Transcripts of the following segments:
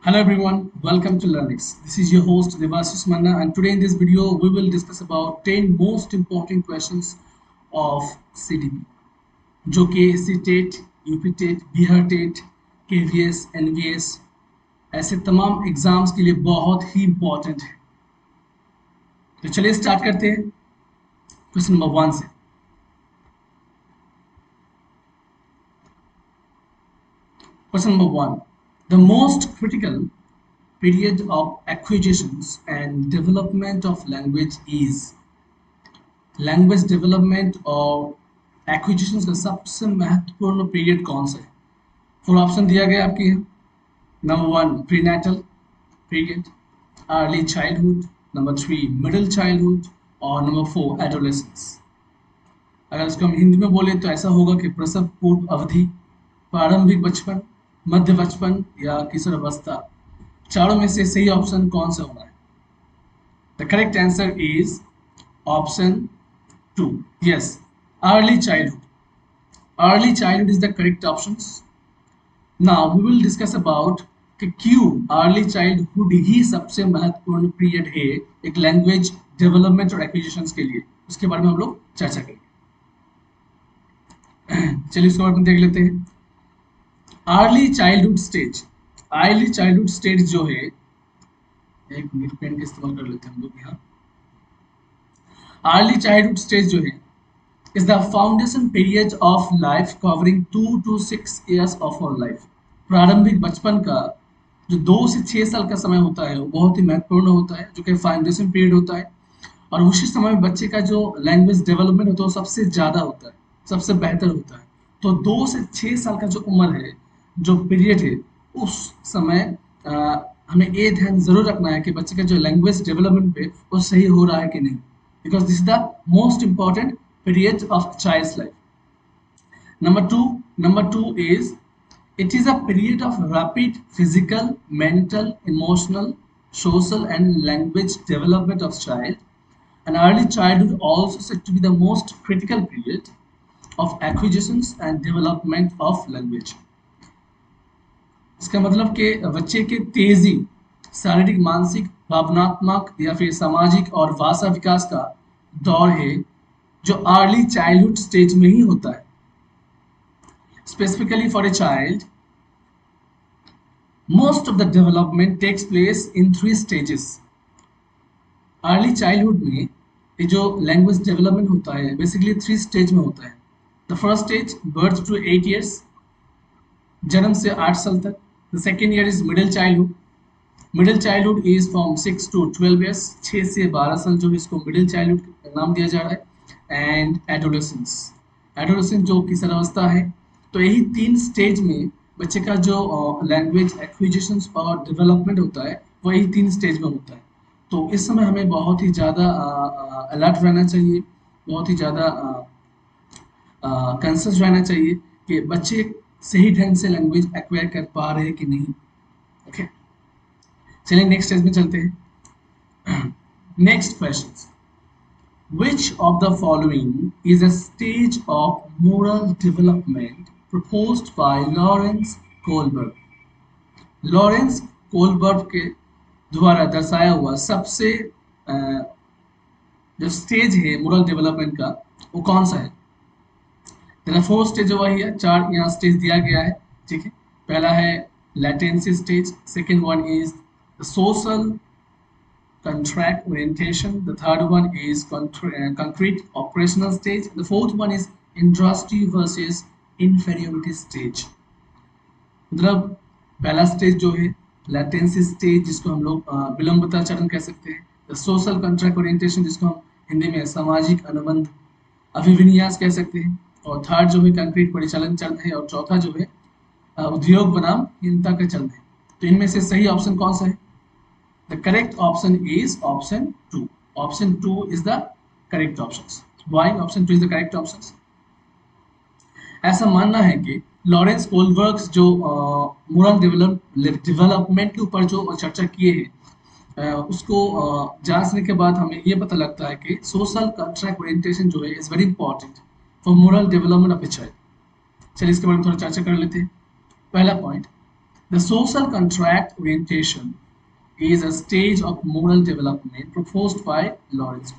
Hello everyone, welcome to Learnix. This is your host Devasish Manna, and today in this video we will discuss about 10 most important questions of CDP जो कि SC TET, UP TET, Bihar TET, KVS, NVS ऐसे तमाम exams के लिए बहुत ही important है। तो चलिए स्टार्ट करते हैं क्वेश्चन नंबर 1 से। Question number 1. The most critical period of acquisitions and development of language is language development और एक्विजिशंस का सबसे महत्वपूर्ण पीरियड कौन सा है? फोर ऑप्शन दिया गया आपके यहाँ। Number 1 prenatal period, early childhood, number 3 middle childhood और नंबर 4 एडोलेसेंस। अगर इसको हम हिंदी में बोले तो ऐसा होगा कि प्रसव पूर्व अवधि, प्रारंभिक बचपन, मध्य बचपन या किशोरावस्था। चारों में से सही ऑप्शन कौन सा होना है? The correct answer is option 2. Yes, early childhood. Early childhood is the correct options. Now we will discuss about कि क्यों अर्ली चाइल्डहुड ही सबसे महत्वपूर्ण पीरियड है एक लैंग्वेज डेवलपमेंट और एक्विजिशंस के लिए। उसके बारे में हम लोग चर्चा करेंगे। चलिए इसके बारे में देख लेते हैं। Early childhood stage, early childhood stage जो है, एक मिनट पेन का इस्तेमाल कर लेते हैं हम लोग यहाँ। अर्ली चाइल्डहुड स्टेज जो है is the foundation period of life covering 2 to 6 years of our life. प्रारंभिक बचपन का जो 2 से 6 साल का समय होता है वो बहुत ही महत्वपूर्ण होता है, जो कि फाउंडेशन पीरियड होता है। और उसी समय में बच्चे का जो लैंग्वेज डेवलपमेंट होता है वो सबसे ज़्यादा होता है, सबसे बेहतर होता है। तो 2 से 6 साल का जो उम्र है, जो पीरियड है, उस समय हमें ये ध्यान ज़रूर रखना है कि बच्चे का जो लैंग्वेज डेवलपमेंट है वो सही हो रहा है कि नहीं, because this is the most important period of child's life. Number two is it is a period of rapid physical, mental, emotional, social and language development of child. And early childhood also said to be the most critical period of acquisitions and development of language. इसका मतलब कि बच्चे के तेजी, शारीरिक, मानसिक, भावनात्मक या फिर सामाजिक और भाषा विकास का दौर है जो अर्ली चाइल्डहुड स्टेज में ही होता है। Specifically for a child, most of the development takes place in 3 stages. Early childhood में ये जो लैंग्वेज डेवलपमेंट होता है बेसिकली 3 स्टेज में होता है। The first stage birth to 8 years, जन्म से 8 साल तक। The second year is middle childhood, middle childhood is from 6 to 12 years, 6 से 12 साल जो है इसको मिडिल चाइल्डहुड नाम दिया जा रहा है। एंड एडोलेसेंस, एडोलेसेंस जो किशोरावस्था है। तो यही 3 स्टेज में बच्चे का जो लैंग्वेज एक्विजिशन और डेवलपमेंट होता है वो यही 3 स्टेज में होता है। तो इस समय हमें बहुत ही ज़्यादा अलर्ट रहना चाहिए, बहुत ही ज़्यादा कंसर्स रहना चाहिए कि बच्चे सही ढंग से लैंग्वेज एक्वायर कर पा रहे हैं कि नहीं। ओके, चलिए नेक्स्ट स्टेज में चलते हैं। Next question, which of the following is a stage of moral development proposed by Lawrence Kohlberg? Lawrence Kohlberg के द्वारा दर्शाया हुआ सबसे जो स्टेज है मोरल डेवलपमेंट का वो कौन सा है? तेरा 4 स्टेज वही है, 4 यहाँ स्टेज दिया गया है। ठीक है, पहला है latency stage, second one is social contract orientation, the third one is concrete operational stage, the fourth one is industry versus inferiority stage. मतलब पहला स्टेज जो है latency stage जिसको हम लोग विलंबता चरण कह सकते हैं, the social contract orientation जिसको हम हिंदी में सामाजिक अनुबंध अभिविन्यास कह सकते हैं, और थर्ड जो है कंक्रीट परिचालन चरण है, और चौथा जो है उद्योग बनाम हीनता का चरण है। तो इनमें से सही ऑप्शन कौन सा है? The correct option is option 2. Option 2 is the correct options. Why option 2 is the correct options? ऐसा मानना है कि लॉरेंस कोलबर्ग जो मोरल डेवलपमेंट के ऊपर जो चर्चा किए हैं उसको जांचने के बाद हमें ये पता लगता है कि सोशल कॉन्ट्रैक्ट ओरिएंटेशन जो है is very important for moral development of a child. चलिए इसके बारे में थोड़ा चर्चा कर लेते हैं। पहला point, The social contract orientation is a stage of moral development proposed by Lawrence.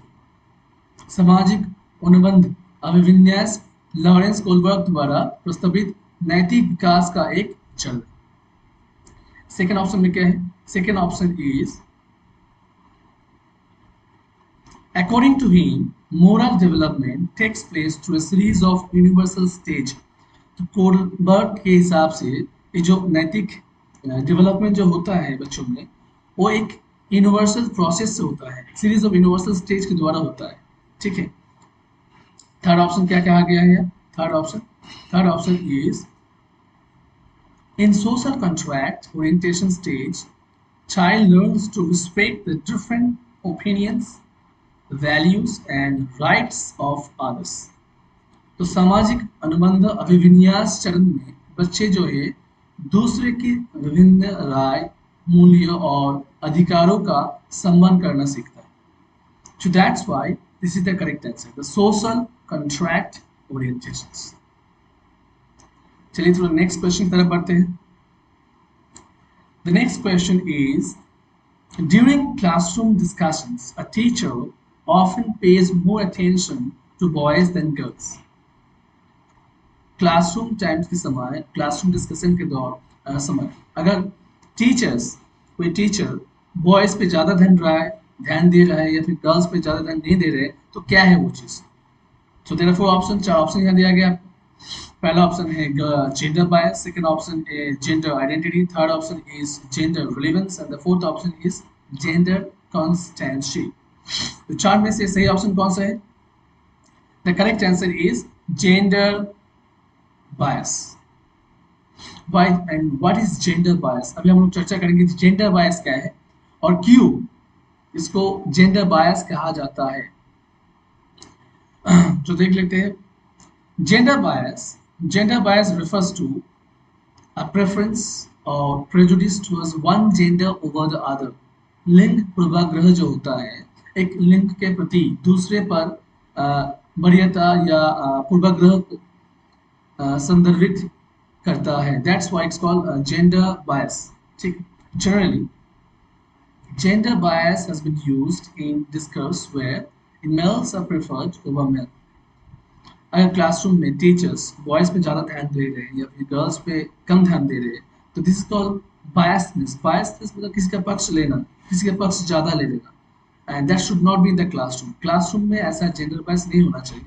सामाजिक अनुबंध अभिविन्यास लॉरेंस कोलबर्ग द्वारा प्रस्तावित नैतिक विकास का एक चरण। सेकेंड ऑप्शन में क्या है? Second option is according to him moral development takes place through a series of universal stage। तो कोलबर्ग के हिसाब से ये जो नैतिक डेवलपमेंट जो होता है बच्चों में वो एक यूनिवर्सल प्रोसेस से होता है, सीरीज ऑफ यूनिवर्सल स्टेज के द्वारा होता है। ठीक है, थर्ड ऑप्शन क्या कहा गया है? Third option is in social contract orientation stage child learns to respect the different opinions values and rights of others. तो सामाजिक अनुबंध अभिविन्यास चरण में बच्चे जो है दूसरे की विभिन्न राय, मूल्य और अधिकारों का सम्मान करना सीखता है। So that's why this is the correct answer, the social contract orientations। चलिए थोड़ा नेक्स्ट क्वेश्चन की तरफ बढ़ते हैं। The next question is, during classroom discussions, a teacher often pays more attention to boys than girls। Classroom times के समय, classroom discussion के समय अगर कोई टीचर बॉयज पे ज़्यादा ध्यान दे रहा है या फिर गर्ल्स पे ज़्यादा ध्यान नहीं दे रहे तो क्या है वो चीज़? So there are four option, चार ऑप्शन यहाँ दिया गया। पहला ऑप्शन है जेंडर बायस, सेकंड ऑप्शन है gender identity, third option is gender relevance and the fourth option is gender constancy. तो चार में से सही ऑप्शन कौन सा है? The correct answer is gender bias. Why and what is gender bias? अभी हम लोग चर्चा करेंगे जेंडर बायस क्या है और क्यों इसको जेंडर बायस कहा जाता है। तो देख लेते हैं। Gender bias refers to a preference or prejudice towards one gender over the other। लिंग पूर्वाग्रह जो होता है एक लिंग के प्रति दूसरे पर वरीयता या पूर्वाग्रह को संदर्भित करता है। That's why it's called gender bias। ठीक, generally gender bias has been used in discourse where males are preferred over men। अगर क्लासरूम में टीचर्स बॉयज पे ज़्यादा ध्यान दे रहे हैं या फिर गर्ल्स पे कम ध्यान दे रहे हैं तो this is called biasness. Biasness मतलब किसी का पक्ष लेना, किसी का पक्ष ज़्यादा ले लेना, and that should not be in the classroom. Classroom में ऐसा जेंडर बायस नहीं होना चाहिए।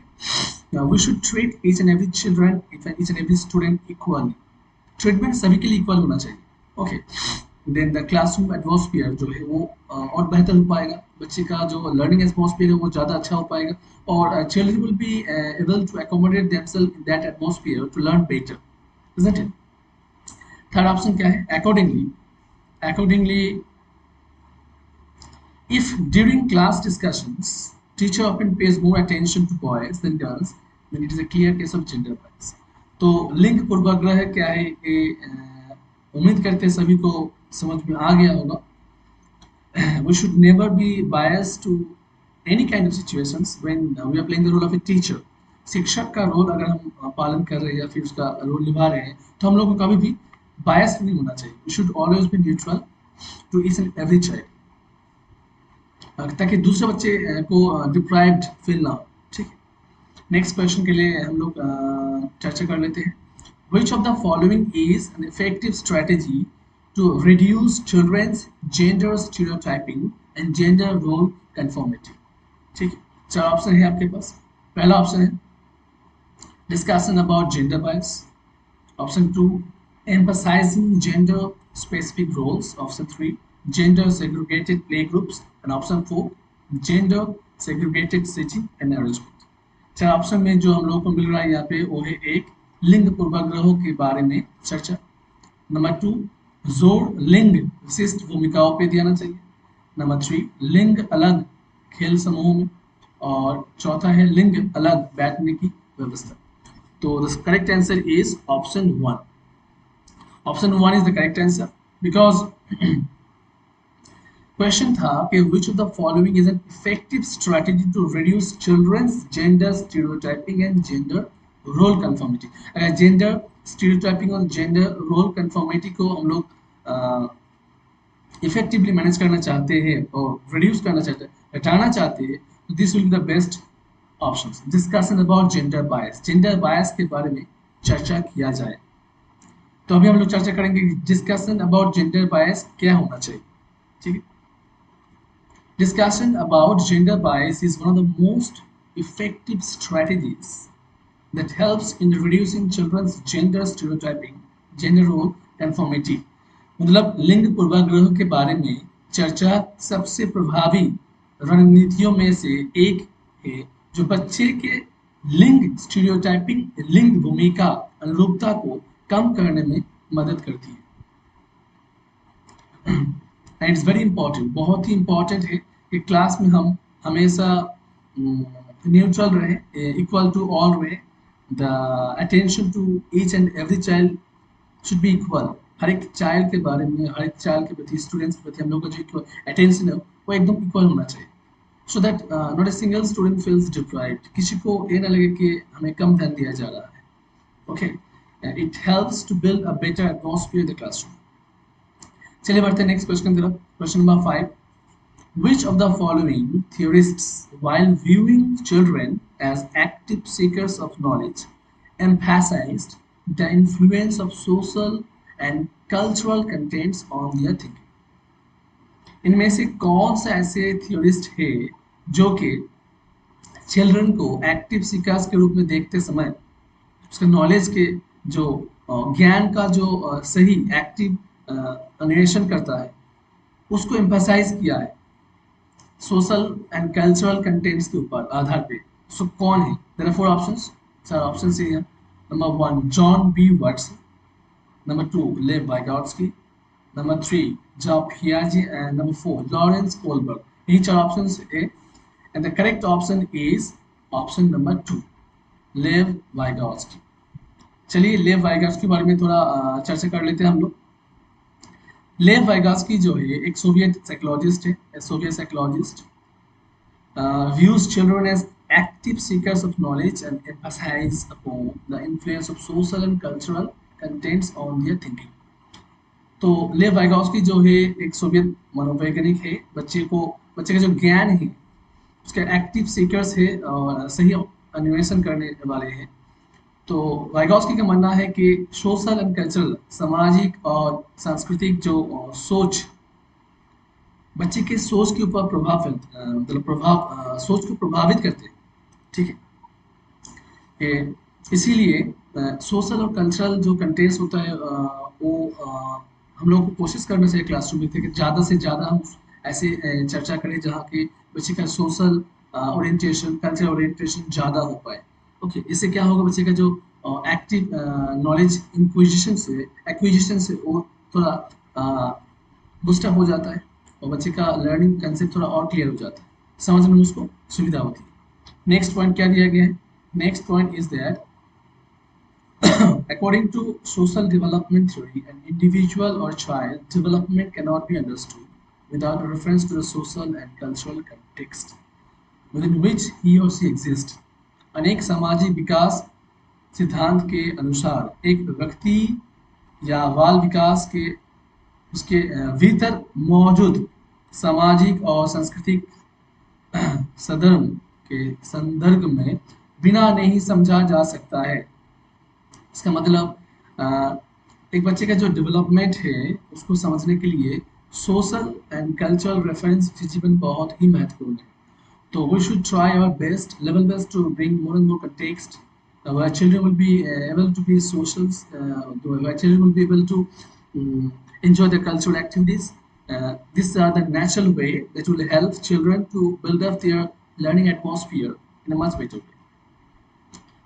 Now we should treat each and every children, each and every student equally। Treatment सभी के लिए इक्वल होना चाहिए। Okay, then the classroom atmosphere जो है वो और बेहतर हो पाएगा, बच्चे का जो लर्निंग एटमॉस्फेयर है वो ज़्यादा अच्छा हो पाएगा और children will be able to accommodate themselves in that atmosphere to learn better, isn't it? Third option क्या है? Accordingly if during class discussions teacher often pays more attention to boys than girls then it is a clear case of gender bias। तो लिंग पूर्वाग्रह क्या है ये उम्मीद करते हैं सभी को समझ में आ गया होगा। We should never be biased to any kind of situations when we are playing the role of a teacher। शिक्षक का रोल अगर हम पालन कर रहे हैं या फिर उसका रोल निभा रहे हैं तो हम लोग को कभी भी बायस नहीं होना चाहिए। We should always be neutral to each and every child ताकि दूसरे बच्चे को डिप्राइव्ड फील ना हो। ठीक है, नेक्स्ट क्वेश्चन के लिए हम लोग चर्चा कर लेते हैं। Which of the following is an effective strategy to reduce children's gender stereotyping and gender role conformity? ठीक है, चार ऑप्शन है आपके पास। पहला ऑप्शन है discussion about gender bias, option 2 emphasizing gender specific roles, option 3 gender segregated playgroups, and option 4 gender segregated seating and arrangement। चार option में जो हम लोगों को मिल रहा है यहाँ पे वो है एक लिंग पूर्वाग्रहों के बारे में चर्चा, नंबर 2 जोर लिंग विशिष्ट भूमिकाओं पे दिया चाहिए, नंबर 3 लिंग अलग खेल समूहों में और चौथा है लिंग अलग बैठने की व्यवस्था। तो the correct answer is option 1। Option 1 is the correct answer because question था कि which of the following is an effective strategy to reduce children's gender stereotyping and gender role conformity। अगर जेंडर स्टीरियोटाइपिंग और gender role conformity को हम लोग effectively manage करना चाहते हैं और रिड्यूस करना चाहते हैं, हटाना चाहते हैं, तो this will be the best option. Discussion about gender bias के बारे में चर्चा किया जाए। तो अभी हम लोग चर्चा करेंगे डिस्कशन अबाउट जेंडर बायस क्या होना चाहिए। ठीक है, discussion about gender bias is one of the most effective strategies that helps in reducing children's gender stereotyping, gender role conformity। मतलब लिंग पूर्वाग्रह के बारे में चर्चा सबसे प्रभावी रणनीतियों में से एक है जो बच्चे के लिंग स्टीरियोटाइपिंग, लिंग भूमिका अनुरूपता को कम करने में मदद करती है। एंड इट्स वेरी इंपॉर्टेंट, बहुत ही इंपॉर्टेंट है कि क्लास में हम हमेशा न्यूट्रल रहे, इक्वल टू ऑल रहे, the attention to each and every child should be equal. हर एक चाइल्ड के बारे में, हर एक चाइल्ड के प्रति, स्टूडेंट्स के प्रति हम लोग का जो अटेंशन है वो एकदम इक्वल होना चाहिए, so that not a single student feels deprived, किसी को ये ना लगे कि हमें कम ध्यान दिया जा रहा है। Okay, it helps to build a better atmosphere in the classroom. चलिए बढ़ते हैं नेक्स्ट क्वेश्चन की तरफ। Question number 5, which of the following theorists, while viewing children as active seekers of knowledge, emphasized the influence of social and cultural contents on their thinking? इनमें से कौन सा ऐसे थियोरिस्ट है जो कि चिल्ड्रन को एक्टिव सीकर्स के रूप में देखते समय उसका नॉलेज के जो ज्ञान का जो सही एक्टिव अन्वेषण करता है उसको एम्फसाइज किया है सोशल एंड कल्चरल कंटेंट्स के ऊपर आधार पे। सो कौन है? There are 4 options. Sir option से है number 1 John B Watson, number 2 Lev Vygotsky, number 3 Jean पियाजे एंड नंबर 4 लॉरेंस कोलबर्ग। यही 4 ऑप्शंस है and the correct option is option number 2 Lev वाइगॉट्स्की। चलिए लेव वाइगॉट्स्की के बारे में थोड़ा चर्चा कर लेते हैं हम लोग। लेव वाइगॉट्स्की जो है एक सोवियत साइकोलॉजिस्ट है, Soviet psychologist views children as active seekers of knowledge and emphasize upon the influence of social and cultural contents on their thinking। तो लेव वाइगॉट्स्की जो है एक सोवियत मनोवैज्ञानिक है, बच्चे का जो ज्ञान है उसके एक्टिव सीकर्स है और सही अन्वेषण करने वाले हैं। तो वाइगॉट्स्की का मानना है कि सोशल एंड कल्चरल, सामाजिक और सांस्कृतिक जो सोच बच्चे के सोच के ऊपर मतलब सोच को प्रभावित करते हैं। ठीक है, इसीलिए सोशल और कल्चरल जो कंटेंट्स होता है वो हम लोग को कोशिश करना चाहिए क्लासरूम में कि ज़्यादा से ज़्यादा हम ऐसे चर्चा करें जहाँ के बच्चे का सोशल ओरिएंटेशन, कल्चरल ओरिएंटेशन ज़्यादा हो पाए। ओके, इससे क्या होगा, बच्चे का जो एक्टिव नॉलेज एक्विजिशन से वो थोड़ा बूस्टअप हो जाता है और बच्चे का लर्निंग कंसेप्ट थोड़ा और क्लियर हो जाता है, समझने में उसको सुविधा होती है। नेक्स्ट पॉइंट क्या दिया गया है? Next point is that according to social development theory, an individual or child development cannot be understood without a reference to the social and cultural context within which he or she exists। अनेक सामाजिक विकास सिद्धांत के अनुसार एक व्यक्ति या बाल विकास के उसके भीतर मौजूद सामाजिक और सांस्कृतिक सदर्म के संदर्भ में बिना नहीं समझा जा सकता है। इसका मतलब एक बच्चे का जो डेवलपमेंट है उसको समझने के लिए सोशल एंड कल्चरल रेफरेंस जीवन बहुत ही महत्वपूर्ण है। तो we should try our best, level best to bring more and more context where children will be able to be socials, where children will be able to enjoy the cultural activities। These are the natural way that will help children to build up their learning atmosphere in a much better way।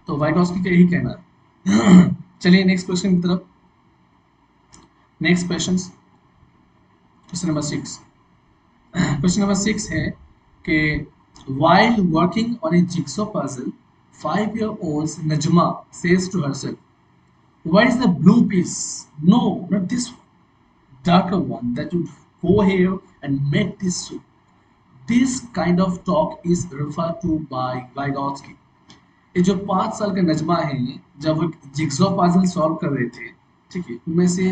तो वाइगॉट्स्की का यही कहना है। चलिए next question की तरफ। Next question number 6। Question number 6 है कि while working on a jigsaw puzzle, 5-year-old Najma says to herself, "Where is the blue piece? No, not this one. Darker one that would go here and make this soup." This kind of talk is referred to by Vygotsky ये जो 5 साल का नजमा है, ये जब वो jigsaw puzzle solve कर रहे थे, ठीक है, उनमें से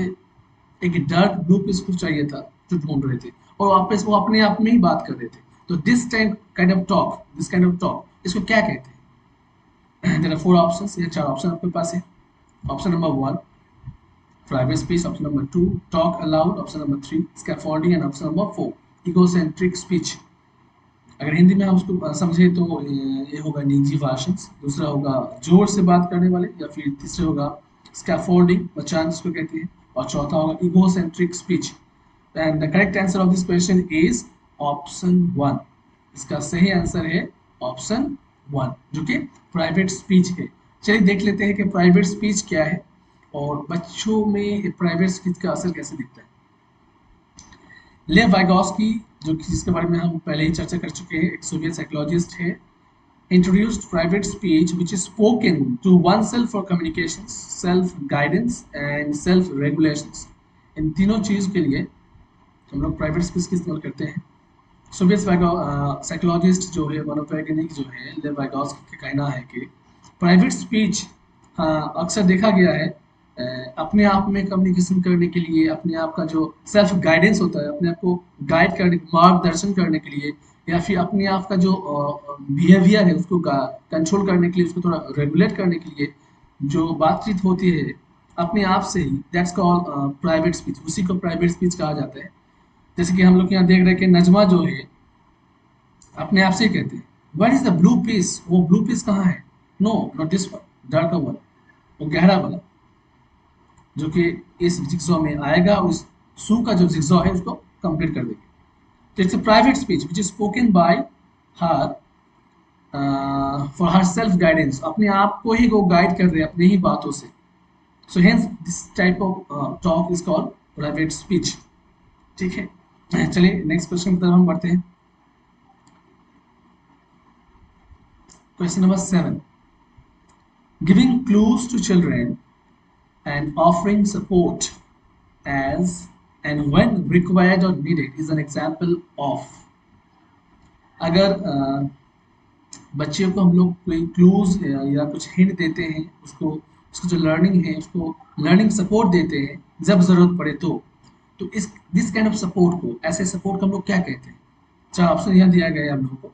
एक डार्क ब्लू पीस को चाहिए था जो ढूंढ रहे थे, और वापस वो अपने आप में ही बात कर रहे थे। तो this time kind of talk, this kind of talk इसको क्या कहते हैं? देयर आर 4 ऑप्शंस, ये 4 ऑप्शन आपके पास है। Option number 1 private speech, option number 2 talk allowed, option number 3 scaffolding and option number 4 egocentric speech. अगर हिंदी में हम उसको समझे तो ये होगा निजी भाषण, दूसरा होगा जोर से बात करने वाले, या फिर तीसरा होगा स्कैफोल्डिंग बचान जिसको कहते हैं, और चौथा होगा egocentric speech. And the correct answer of this question is option 1। इसका सही आंसर है ऑप्शन 1, जो कि प्राइवेट स्पीच है। चलिए देख लेते हैं कि प्राइवेट स्पीच क्या है और बच्चों में प्राइवेट स्पीच का असर कैसे दिखता है। लेव वाइगोस्की, जो कि जिसके बारे में हम पहले ही चर्चा कर चुके हैं, एक सोवियत साइकोलॉजिस्ट है, introduced private speech which is spoken to oneself for communications, self guidance and self regulations। इन तीनों चीज के लिए हम लोग प्राइवेट स्पीच की इस्तेमाल करते हैं। सोवियत साइकोलॉजिस्ट जो है, मनोवैज्ञानिक जो है, लेव वाइगोस्की का कहना है कि प्राइवेट स्पीच अक्सर देखा गया है अपने आप में कम्युनिकेशन करने के लिए, अपने आप का जो सेल्फ गाइडेंस होता है, अपने आप को गाइड करने, मार्गदर्शन करने के लिए, या फिर अपने आप का जो बिहेवियर है उसको कंट्रोल करने के लिए, उसको थोड़ा रेगुलेट करने के लिए जो बातचीत होती है अपने आप से ही, दैट्स कॉल्ड प्राइवेट स्पीच। उसी को प्राइवेट स्पीच कहा जाता है। जैसे कि हम लोग यहाँ देख रहे हैं कि नजमा जो है अपने आप से ही कहते हैं what is the blue piece, वो ब्लू पीस कहाँ है? No not this one, dark one, वो गहरा वाला जो कि इस जिक्सॉ में आएगा, उस सू का जो जिक्सॉ है उसको कंप्लीट कर देगी। तो it's a private speech which is spoken by her for her self guidance, अपने आप को ही वो गाइड कर रहे हैं अपनी ही बातों से। So hence this type of talk is called private speech. ठीक है, चलिए नेक्स्ट क्वेश्चन की तरफ हम बढ़ते हैं। Question number 7, giving clues to children and offering support as and when required or needed is an example of। अगर बच्चे को हम लोग कोई क्लूज या कुछ हिंट देते हैं, उसको उसको जो लर्निंग है उसको लर्निंग सपोर्ट देते हैं जब जरूरत पड़े तो इस दिस काइंड ऑफ सपोर्ट को, ऐसे सपोर्ट को हम लोग क्या कहते हैं? 4 ऑप्शन यहाँ दिया गया है हम लोगों को,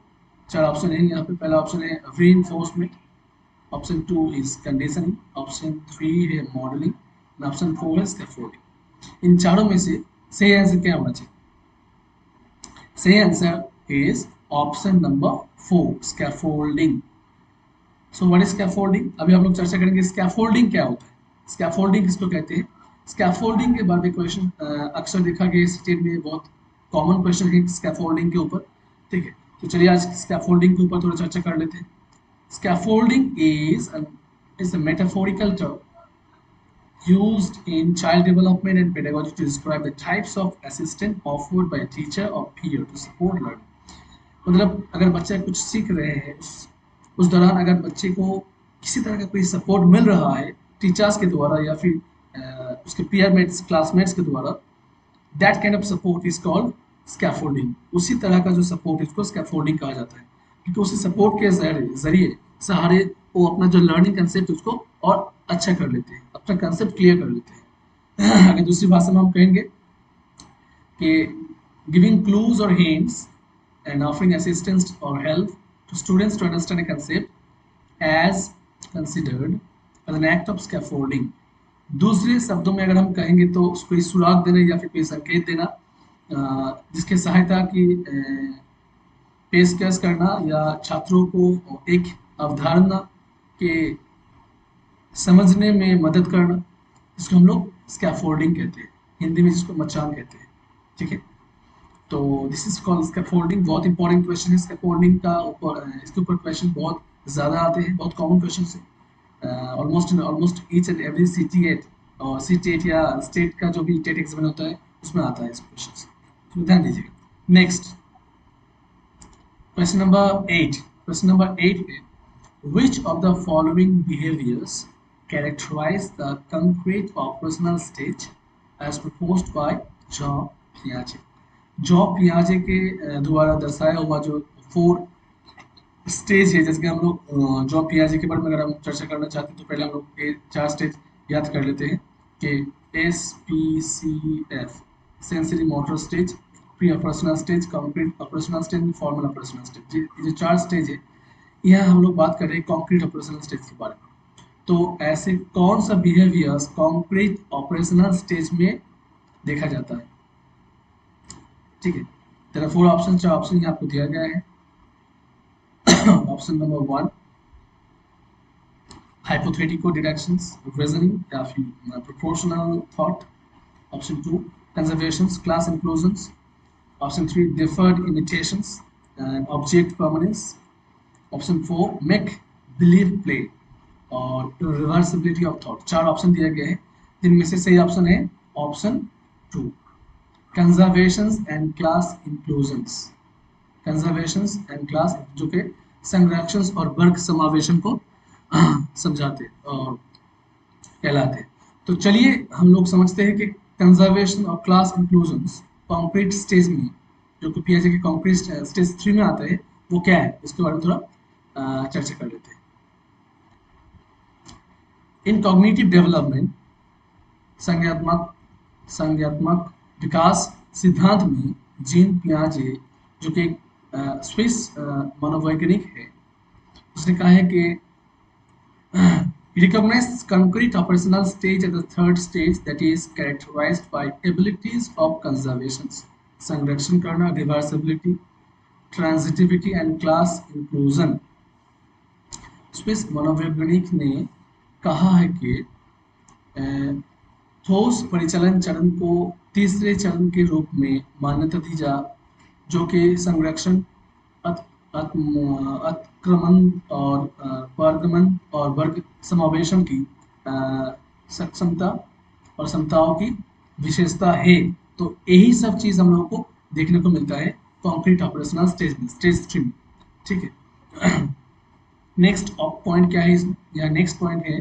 4 ऑप्शन है यहाँ पे। पहला ऑप्शन है reinforcement, option 2 is conditioning, option 3 है मॉडलिंग, ऑप्शन 4 है स्कैफोल्डिंग। इन चारों में से सही आंसर क्या होना चाहिए? सही answer is option number 4 scaffolding. So what is scaffolding? अभी हम लोग चर्चा करेंगे स्कैफोल्डिंग क्या होता है, स्कैफोल्डिंग किसको कहते हैं। स्कैफोल्डिंग के बारे में क्वेश्चन अक्सर देखा गया स्टेट में, बहुत कॉमन क्वेश्चन है स्कैफोल्डिंग के ऊपर। ठीक है, तो चलिए आज स्कैफोल्डिंग के ऊपर थोड़ा चर्चा कर लेते हैं। Scaffolding is a metaphorical term used in child development and pedagogy to describe the types of assistance offered by a teacher or peer to support learning। मतलब अगर बच्चा कुछ सीख रहे हैं, उस दौरान अगर बच्चे को किसी तरह का कोई सपोर्ट मिल रहा है टीचर्स के द्वारा या फिर उसके पीयरमेट्स क्लासमेट्स के द्वारा, that kind of support is called scaffolding. उसी तरह का जो सपोर्ट इसको स्कैफोल्डिंग कहा जाता है, क्योंकि उसी सपोर्ट के जरिए सहारे वो अपना जो लर्निंग कंसेप्ट उसको और अच्छा कर लेते हैं, अपना कंसेप्ट क्लियर कर लेते हैं। अगर दूसरी भाषा में हम कहेंगे कि गिविंग क्लूज और hints and offering assistance or help to students to understand a concept as considered as an act of scaffolding। दूसरे शब्दों में अगर हम कहेंगे तो कोई सुराग देना या फिर कोई संकेत देना जिसके सहायता की पेशकश करना या छात्रों को एक अवधारणा के समझने में मदद करना, इसको हम लोग स्कैफोल्डिंग कहते हैं, हिंदी में जिसको मचान कहते हैं। ठीक है, तो दिस इज कॉल्ड स्कैफोल्डिंग। बहुत इंपॉर्टेंट क्वेश्चन है स्कैफोल्डिंग का ऊपर, इसके ऊपर क्वेश्चन बहुत ज़्यादा आते हैं, बहुत कॉमन क्वेश्चन है। Almost each and every CT8 और CT8 या स्टेट का जो भी टेट एग्जाम होता है उसमें आता है इस क्वेश्चन, तो ध्यान दीजिएगा। Next question number 8। Question number 8 में which of the following behaviors characterize the concrete operational stage as proposed by Jean Piaget। Jean पियाजे के द्वारा दर्शाया हुआ जो 4 स्टेज है, जैसे कि हम लोग जो पियाजे के बारे में अगर हम चर्चा करना चाहते हैं तो पहले हम लोग ये 4 स्टेज याद कर लेते हैं कि SPCF, sensory motor stage, pre operational stage, complete operational stage, formal operational stage. ये जो 4 स्टेज है, यह हम लोग बात कर रहे हैं कंक्रीट ऑपरेशनल स्टेज के बारे में। तो ऐसे कौन सा बिहेवियर्स कंक्रीट ऑपरेशनल स्टेज में देखा जाता है? ठीक है, तेरा 4 ऑप्शन, 4 ऑप्शन यहाँ आपको दिया गया है। Option number 1 hypothetical deductions, reasoning या फिर proportional thought. Option 2 conservations, class inclusions. Option 3 deferred imitations and object permanence. Option 4 make believe play और reversibility of thought। 4 ऑप्शन दिया गया है, जिनमें से सही ऑप्शन है option 2 conservations and class inclusions। Conservations and class, जो कि संरक्षण और वर्ग समावेशन को समझाते और कहलाते। तो चलिए हम लोग समझते हैं कि कंजर्वेशन और क्लास इंक्लूजन्स कॉन्क्रीट स्टेज में, जो कि पियाजे के कॉन्क्रीट स्टेज 3 में आता है, वो क्या है, इसके बारे में थोड़ा चर्चा कर लेते हैं। इन कॉग्निटिव डेवलपमेंट, संज्ञात्मक संज्ञात्मक विकास सिद्धांत में जीन पियाजे, जो कि स्विस मनोवैज्ञानिक है, उसने कहा है कि recognize concrete operational stage as the third stage that is characterized by abilities of conservations, संरक्षण करना, reversibility, transitivity and class inclusion। Swiss मनोवैज्ञानिक ने कहा है कि ठोस परिचालन चरण को तीसरे चरण के रूप में मान्यता दी जा, जो कि संरक्षण, अतिक्रमण और पारगमन और वर्ग समावेशन की सक्षमता और क्षमताओं की विशेषता है। तो यही सब चीज़ हम लोगों को देखने को मिलता है कॉन्क्रीट ऑपरेशनल स्टेज में, स्टेज 3 में। ठीक है, नेक्स्ट पॉइंट क्या है इसमें, या नेक्स्ट पॉइंट है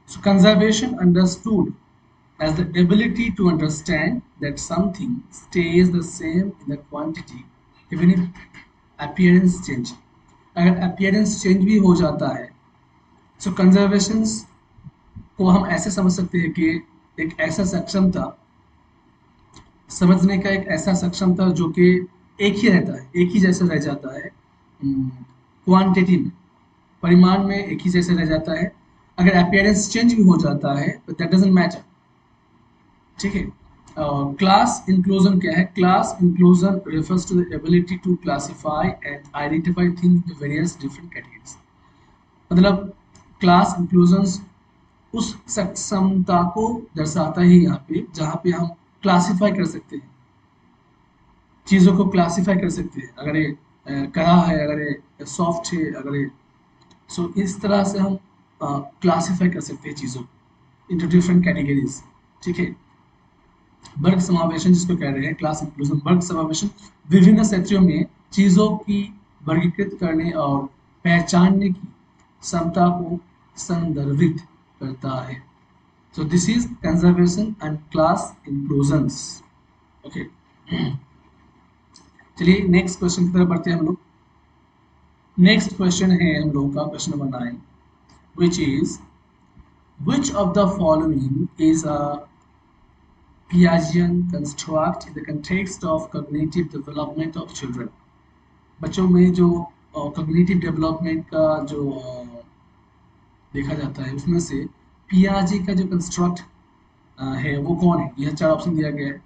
conservation understood as the ability to understand that something stays the same in the quantity even if appearance change। अगर appearance change भी हो जाता है, so conservations को हम ऐसे समझ सकते हैं कि एक ऐसा सक्षमता, समझने का एक ऐसा सक्षमता जो कि एक ही रहता है, एक ही जैसा रह जाता है क्वांटिटी में, परिमाण में एक ही जैसा रह जाता है। अगर appearance change भी हो जाता है but that doesn't matter। ठीक है, क्लास इंक्लूजन क्या है? Class inclusion refers to the ability to classify and identify things in various different categories. मतलब क्लास इंक्लूजन उस सक्षमता को दर्शाता है यहाँ पे, जहाँ पे हम क्लासिफाई कर सकते हैं, चीज़ों को क्लासिफाई कर सकते हैं। अगर ये कड़ा है, अगर ये सॉफ्ट है, अगर ये, सो इस तरह से हम क्लासिफाई कर सकते हैं चीज़ों को इंटू डिफरेंट कैटेगरीज। ठीक है, वर्ग समावेशन जिसको कह रहे हैं क्लास इंक्लूजन, वर्ग समावेशन विभिन्न क्षेत्रों में चीजों की वर्गीकृत करने और पहचानने की क्षमता को संदर्भित करता है। So this is conservation and class inclusions. Okay, चलिए नेक्स्ट क्वेश्चन की तरफ बढ़ते हैं हम लोग। नेक्स्ट क्वेश्चन है हम लोगों का question number 9, which is which of the following is a Piagetian construct in the context of cognitive development of children। बच्चों में जो cognitive development का जो देखा जाता है, उसमें से पियाजे का जो कंस्ट्रक्ट है वो कौन है? यह 4 ऑप्शन दिया गया है।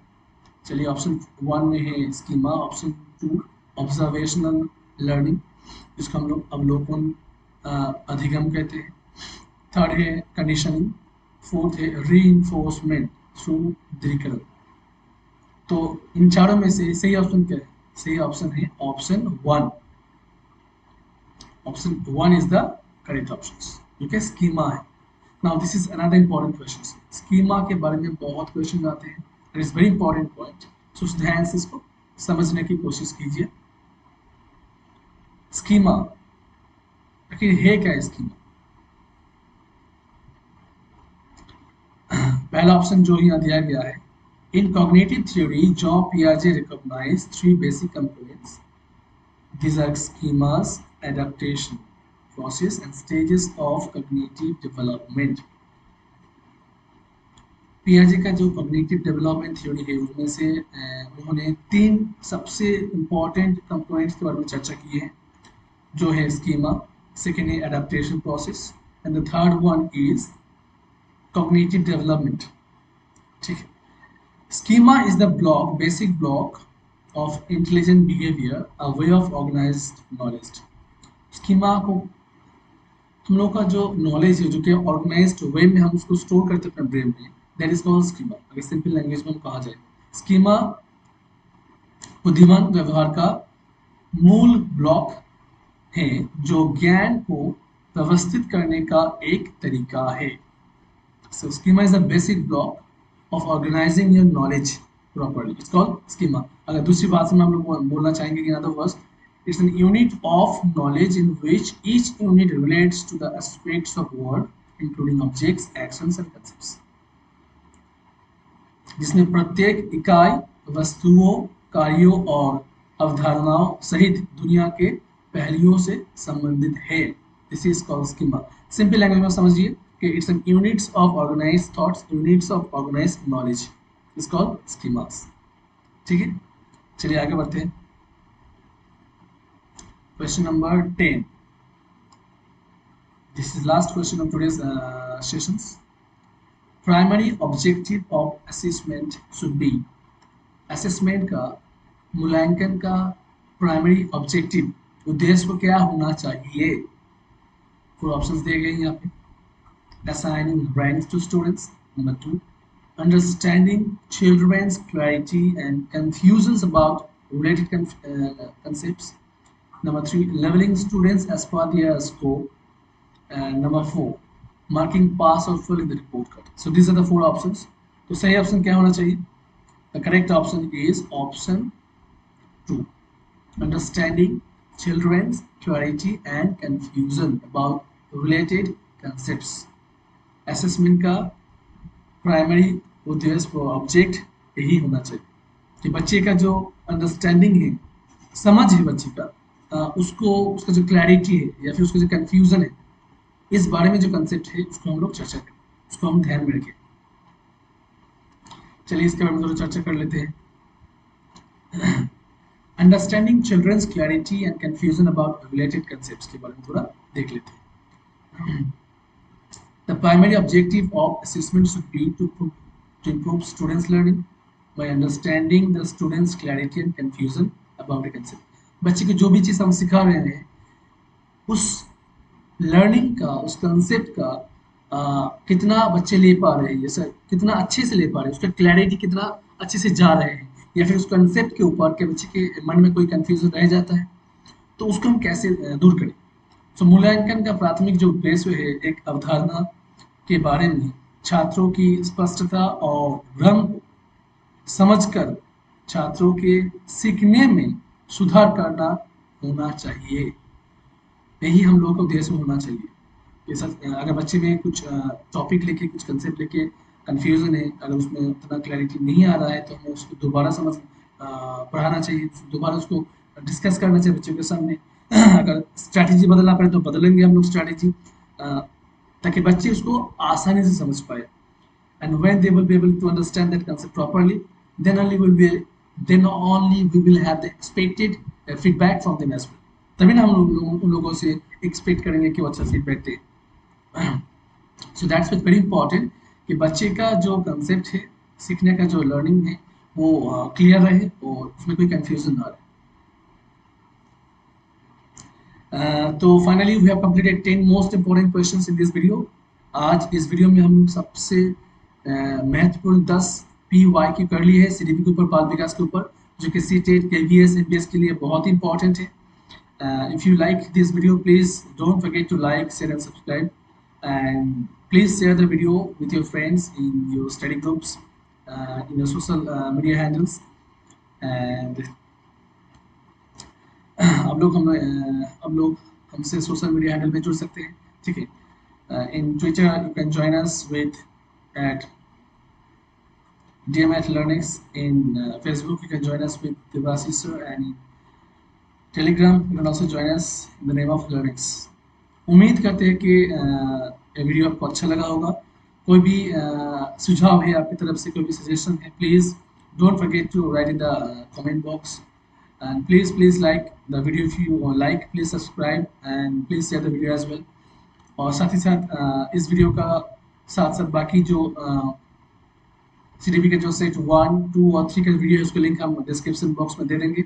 चलिए, ऑप्शन 1 में है स्कीमा, ऑप्शन 2 ऑब्जर्वेशनल लर्निंग, जिसको हम लोग अवलोकन अधिगम कहते हैं, थर्ड है कंडीशनिंग, फोर्थ है रीइंफोर्समेंट थ्रू दृढ़ीकरण। तो इन चारों में से सही ऑप्शन क्या है? सही ऑप्शन है option 1। Option 1 is the correct option, जो कि स्कीमा है। Now this is another important question. Schema के बारे में बहुत क्वेश्चन आते हैं, it is very important point, so ध्यान से इसको समझने की कोशिश कीजिए। स्कीमा आखिर है क्या? स्कीमा, पहला ऑप्शन जो यहाँ दिया गया है, इन कॉग्निटिव थ्योरी जॉन पियाजे recognize 3 basic components, these are schemas, adaptation process and stages of cognitive development. पियाजे का जो कॉग्निटिव डेवलपमेंट थ्योरी है उसमें से उन्होंने 3 सबसे इम्पॉर्टेंट कंपोनेंट्स के बारे में चर्चा की है, जो है स्कीमा, सेकेंड है adaptation process and the third one is cognitive development. ठीक है. Schema is the block, basic block of intelligent behaviour, a way of organised knowledge. Schema को हम लोग का जो नॉलेज है, जो कि ऑर्गेनाइज्ड वे में हम उसको स्टोर करते हैं अपने ब्रेन में, दैट इज कॉल्ड स्कीमा. अगर सिंपल लैंग्वेज में कहा जाए, स्कीमा बुद्धिमान व्यवहार का मूल ब्लॉक है, जो ज्ञान को व्यवस्थित करने का एक तरीका है. So schema is the basic block of organizing your knowledge properly. It's called schema. अगर दूसरी बात में हम लोग बोलना चाहेंगे, in other words, it's an unit of knowledge in which each unit relates to the aspects of world, including objects, actions and concepts. जिसमें प्रत्येक इकाई वस्तुओं, कार्यों और अवधारणाओं सहित दुनिया के पहलुओं से संबंधित है. This is called schema. Simple language में समझिए कि it's an units of organised thoughts, units of organised knowledge, is called schemas. ठीक है, चलिए आगे बढ़ते हैं. Question number 10. This is last question of today's sessions. Primary objective of assessment should be. Assessment का, मूल्यांकन का primary objective, उद्देश्य को क्या होना चाहिए? 4 options दिए गए हैं यहाँ पे. Assigning ranks to students. Number 2. Understanding children's clarity and confusions about related concepts. Number 3, leveling students as per their score. And number 4, marking pass or fail in the report card. So these are the 4 options. तो सही option क्या होना चाहिए? The correct option is option 2. Understanding children's clarity and confusion about related concepts. Assessment का primary उद्देश्य object यही होना चाहिए कि बच्चे का जो अंडरस्टैंडिंग है, समझ है बच्चे का, उसको, उसका जो क्लैरिटी है या फिर उसका जो कंफ्यूजन है, इस बारे में जो कंसेप्ट है उसको हम लोग चर्चा करें, उसको हम ध्यान में रखें. चलिए इसके बारे में थोड़ा चर्चा कर लेते हैं. Understanding children's clarity and confusion about related concepts के बारे में थोड़ा देख लेते हैं. The primary objective of assessment should be to improve students learning by understanding the students clarity and confusion about a concept. बच्चे की जो भी चीज़ हम सिखा रहे हैं, उस लर्निंग का, उस कंसेप्ट का कितना बच्चे ले पा रहे हैं, जैसे कितना अच्छे से ले पा रहे हैं, उसका क्लैरिटी कितना अच्छे से जा रहे हैं, या फिर उस कंसेप्ट के ऊपर के बच्चे के मन में कोई कंफ्यूजन रह जाता है, तो उसको हम कैसे दूर करें. तो मूल्यांकन का प्राथमिक जो उद्देश्य है, एक अवधारणा के बारे में छात्रों की स्पष्टता और भ्रम को समझकर छात्रों के सीखने में सुधार करना होना चाहिए. यही हम लोगों को उद्देश्य होना चाहिए. जैसा अगर बच्चे में कुछ टॉपिक लेके, कुछ कंसेप्ट लेके कंफ्यूजन है, अगर उसमें उतना क्लैरिटी नहीं आ रहा है, तो हमें उसको दोबारा पढ़ाना चाहिए, दोबारा उसको डिस्कस करना चाहिए बच्चों के सामने. अगर स्ट्रैटेजी बदलना पड़े तो बदलेंगे हम लोग स्ट्रैटेजी, ताकि बच्चे उसको आसानी से समझ पाए. And when they will be able to understand that concept properly, then only we will have the expected feedback from them as well. तभी ना हम लोग उन लोगों से एक्सपेक्ट करेंगे कि वो अच्छा feedback they. So that's very important कि बच्चे का जो कंसेप्ट है, सीखने का जो लर्निंग है, वो क्लियर रहे और उसमें कोई कंफ्यूजन ना रहे. तो finally we have completed 10 most important questions in this video. आज इस वीडियो में हम सबसे महत्वपूर्ण 10 PY की कर ली है CDP के ऊपर, बाल विकास के ऊपर, जो कि CTET, KVS, MPS के लिए बहुत इंपॉर्टेंट है. If you like this video, please don't forget to like, share and subscribe, and please share the video with your friends in your study groups, in your social media handles. And अब लोग हमसे social media handle में जुड़ सकते हैं. ठीक है. In Twitter you can join us with at DMAT Learnings. In Facebook you can join us with Devasi sir, and Telegram, you can also join us in the name of learnings. उम्मीद करते हैं कि ये video आपको अच्छा लगा होगा। कोई भी सुझाव है आपकी तरफ से, कोई भी सजेशन है, please don't forget to write in the comment box. And please like the video, if you like please subscribe and please share the video as well. और साथ ही साथ इस वीडियो का साथ साथ बाकी जो सीडीपी का जो सेट 1, 2 और 3 का वीडियो है, उसका लिंक हम डिस्क्रिप्शन बॉक्स में दे देंगे।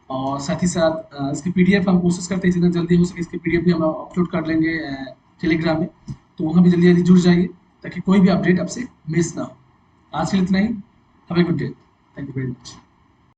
और साथ ही साथ इसकी पीडीएफ हम कोशिश करते हैं जितना जल्दी हो सके इसकी पीडीएफ भी हम अपलोड कर लेंगे टेलीग्राम में। तो वहाँ भी जल्दी जल्दी जुड़ जाइए ताकि कोई भी अपडेट आपसे मिस ना हो। आज के लिए इतना ही। Have a good day. Thank you very much.